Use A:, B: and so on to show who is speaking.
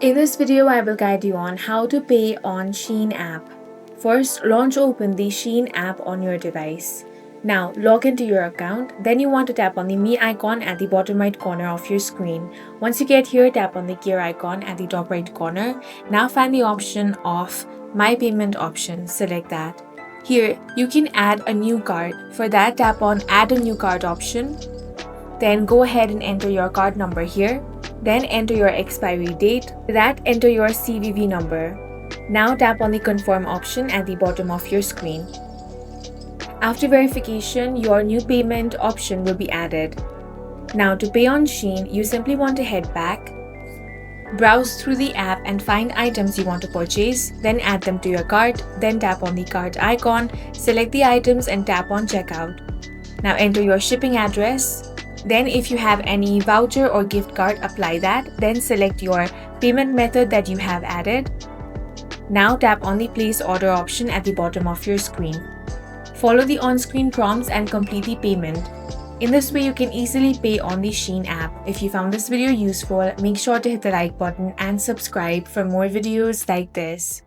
A: In this video, I will guide you on how to pay on Shein app. First, launch open the Shein app on your device. Now, log into your account. Then you want to tap on the Me icon at the bottom right corner of your screen. Once you get here, tap on the gear icon at the top right corner. Now find the option of My Payment option. Select that. Here, you can add a new card. For that, tap on Add a New Card option. Then go ahead and enter your card number here. Then enter your expiry date. For that, enter your CVV number. Now tap on the Confirm option at the bottom of your screen. After verification, your new payment option will be added. Now to pay on Shein, you simply want to head back, browse through the app and find items you want to purchase, then add them to your cart, then tap on the cart icon, select the items and tap on checkout. Now enter your shipping address. Then if you have any voucher or gift card, apply that. Then select your payment method that you have added. Now tap on the Place Order option at the bottom of your screen. Follow the on-screen prompts and complete the payment. In this way, you can easily pay on the Shein app. If you found this video useful, make sure to hit the like button and subscribe for more videos like this.